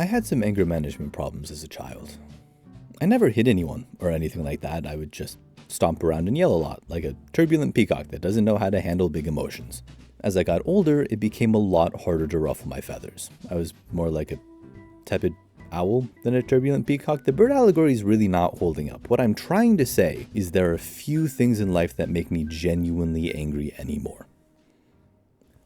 had some anger management problems as a child. I never hit anyone or anything like that. I would just stomp around and yell a lot, like a turbulent peacock that doesn't know how to handle big emotions. As I got older, it became a lot harder to ruffle my feathers. I was more like a tepid owl than a turbulent peacock. The bird allegory is really not holding up. What I'm trying to say is there are few things in life that make me genuinely angry anymore.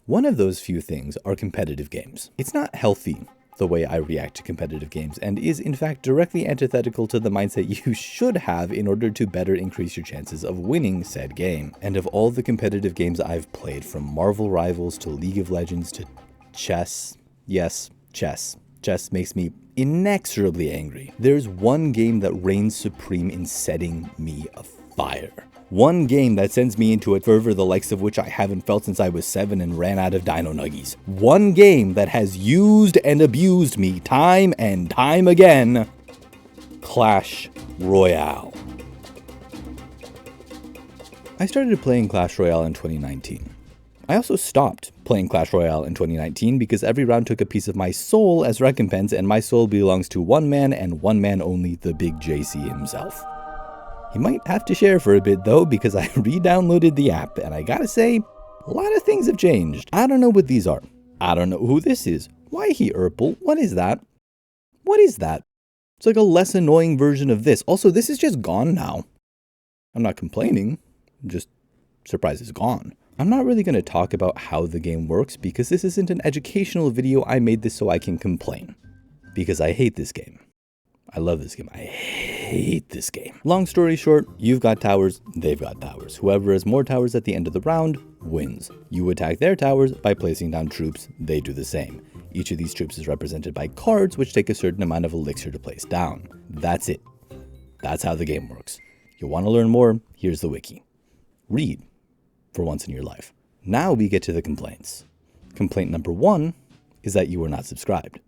One of those few things are competitive games. It's not healthy the way I react to competitive games, and is in fact directly antithetical to the mindset you should have in order to better increase your chances of winning said game. And of all the competitive games I've played, from Marvel Rivals to League of Legends to chess, yes, chess. Chess makes me inexorably angry. There's one game that reigns supreme in setting me afire. One game that sends me into a fervor the likes of which I haven't felt since I was 7 and ran out of Dino Nuggies. One game that has used and abused me time and time again. Clash Royale. I started playing Clash Royale in 2019. I also stopped playing Clash Royale in 2019 because every round took a piece of my soul as recompense, and my soul belongs to one man and one man only, the big JC himself. He might have to share for a bit though, because I re-downloaded the app, and I gotta say, a lot of things have changed. I don't know what these are. I don't know who this is. Why he Urple? What is that? What is that? It's like a less annoying version of this. Also, this is just gone now. I'm not complaining. I'm just surprised it's gone. I'm not really going to talk about how the game works because this isn't an educational video. I made this so I can complain. Because I hate this game. I love this game. I hate this game. Long story short, you've got towers, they've got towers. Whoever has more towers at the end of the round wins. You attack their towers by placing down troops, they do the same. Each of these troops is represented by cards which take a certain amount of elixir to place down. That's it. That's how the game works. You want to learn more? Here's the wiki. Read for once in your life. Now we get to the complaints. Complaint number 1 is that you are not subscribed.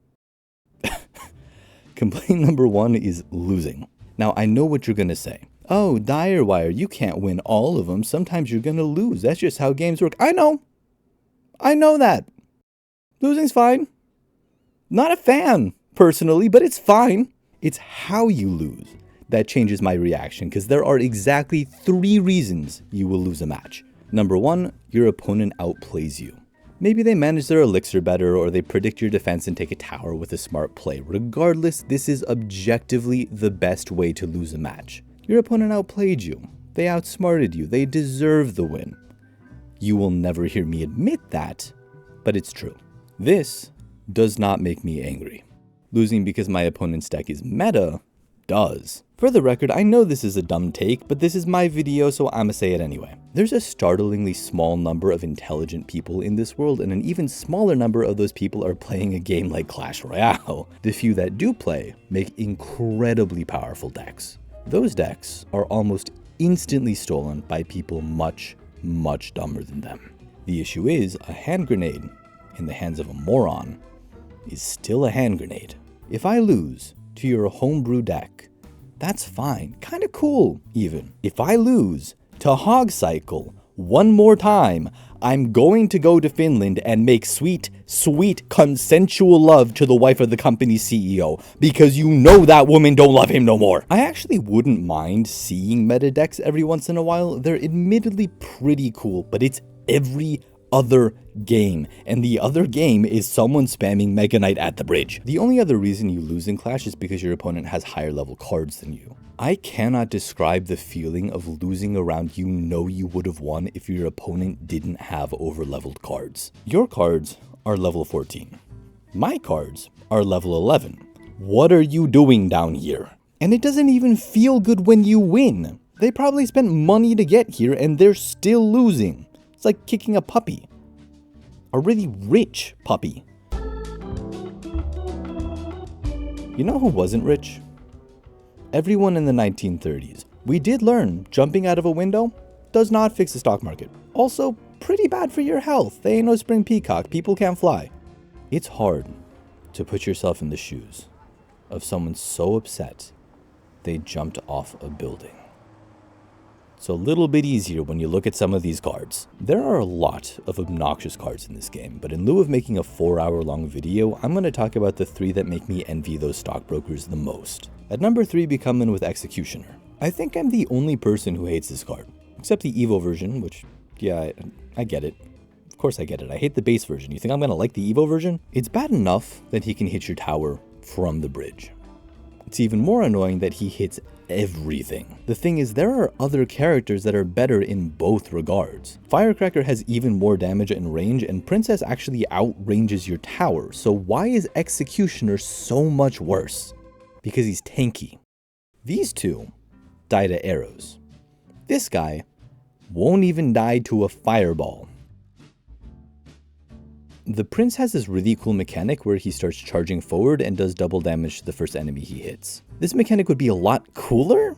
Complaint number 1 is losing. Now, I know what you're going to say. Oh, Direwire, you can't win all of them. Sometimes you're going to lose. That's just how games work. I know. I know that. Losing's fine. Not a fan, personally, but it's fine. It's how you lose that changes my reaction, because there are exactly 3 reasons you will lose a match. Number 1, your opponent outplays you. Maybe they manage their elixir better, or they predict your defense and take a tower with a smart play. Regardless, this is objectively the best way to lose a match. Your opponent outplayed you. They outsmarted you. They deserve the win. You will never hear me admit that, but it's true. This does not make me angry. Losing because my opponent's deck is meta does. For the record, I know this is a dumb take, but this is my video, so I'ma say it anyway. There's a startlingly small number of intelligent people in this world, and an even smaller number of those people are playing a game like Clash Royale. The few that do play make incredibly powerful decks. Those decks are almost instantly stolen by people much, much dumber than them. The issue is, a hand grenade in the hands of a moron is still a hand grenade. If I lose to your homebrew deck, that's fine. Kinda cool, even. If I lose to Hog Cycle one more time, I'm going to go to Finland and make sweet, sweet consensual love to the wife of the company's CEO, because you know that woman don't love him no more. I actually wouldn't mind seeing meta decks every once in a while. They're admittedly pretty cool, but it's every other game, and the other game is someone spamming Mega Knight at the bridge. The only other reason you lose in Clash is because your opponent has higher level cards than you. I cannot describe the feeling of losing a round you know you would have won if your opponent didn't have over-leveled cards. Your cards are level 14. My cards are level 11. What are you doing down here? And it doesn't even feel good when you win. They probably spent money to get here and they're still losing. It's like kicking a puppy. A really rich puppy. You know who wasn't rich? Everyone in the 1930s. We did learn jumping out of a window does not fix the stock market. Also, pretty bad for your health. They ain't no spring peacock. People can't fly. It's hard to put yourself in the shoes of someone so upset they jumped off a building. so a little bit easier when you look at some of these cards. There are a lot of obnoxious cards in this game, but in lieu of making a 4-hour-long video, I'm going to talk about the 3 that make me envy those stockbrokers the most. At number 3, we come in with Executioner. I think I'm the only person who hates this card, except the Evo version, which, yeah, I get it. Of course I get it. I hate the base version. You think I'm going to like the Evo version? It's bad enough that he can hit your tower from the bridge. It's even more annoying that he hits everything. The thing is, there are other characters that are better in both regards. Firecracker has even more damage and range, and Princess actually outranges your tower, so why is Executioner so much worse? Because he's tanky. These two die to arrows. This guy won't even die to a fireball. The Prince has this really cool mechanic where he starts charging forward and does double damage to the first enemy he hits. This mechanic would be a lot cooler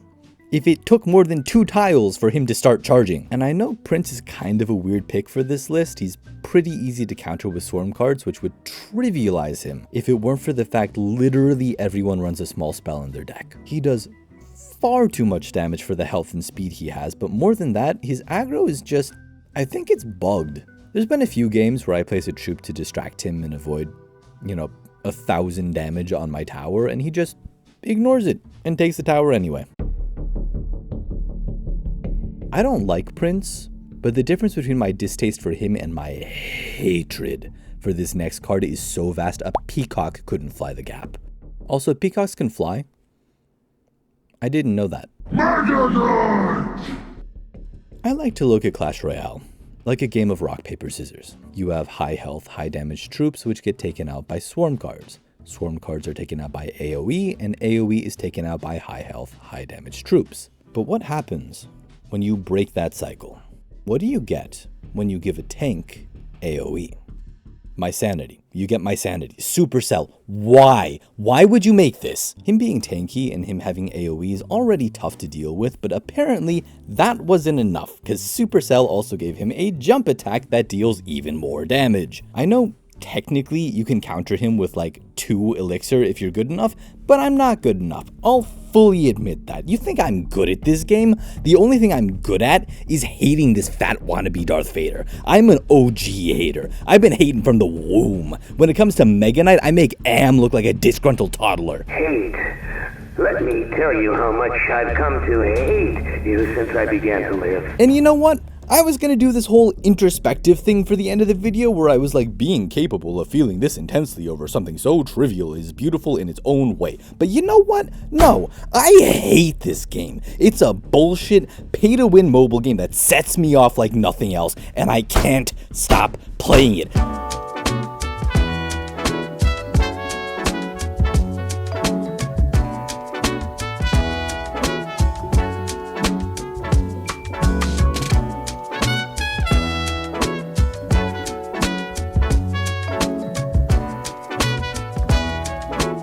if it took more than 2 tiles for him to start charging. And I know Prince is kind of a weird pick for this list. He's pretty easy to counter with swarm cards, which would trivialize him if it weren't for the fact literally everyone runs a small spell in their deck. He does far too much damage for the health and speed he has, but more than that, his aggro is just, I think it's bugged. There's been a few games where I place a troop to distract him and avoid, 1,000 damage on my tower, and he just ignores it and takes the tower anyway. I don't like Prince, but the difference between my distaste for him and my hatred for this next card is so vast a peacock couldn't fly the gap. Also, peacocks can fly. I didn't know that. I like to look at Clash Royale like a game of rock, paper, scissors. You have high health, high damage troops which get taken out by swarm cards. Swarm cards are taken out by AoE, and AoE is taken out by high health, high damage troops. But what happens when you break that cycle? What do you get when you give a tank AoE? My sanity. You get my sanity. Supercell. Why? Why would you make this? Him being tanky and him having AoE is already tough to deal with, but apparently that wasn't enough, because Supercell also gave him a jump attack that deals even more damage. I know technically you can counter him with like 2 elixir if you're good enough, but I'm not good enough. I'll fully admit that. You think I'm good at this game? The only thing I'm good at is hating this fat wannabe Darth Vader. I'm an OG hater. I've been hating from the womb. When it comes to Mega Knight, I make Am look like a disgruntled toddler. Hate. Let me tell you how much I've come to hate you since I began to live. And you know what? I was gonna do this whole introspective thing for the end of the video where I was like, being capable of feeling this intensely over something so trivial is beautiful in its own way. But you know what? No, I hate this game. It's a bullshit pay-to-win mobile game that sets me off like nothing else, and I can't stop playing it.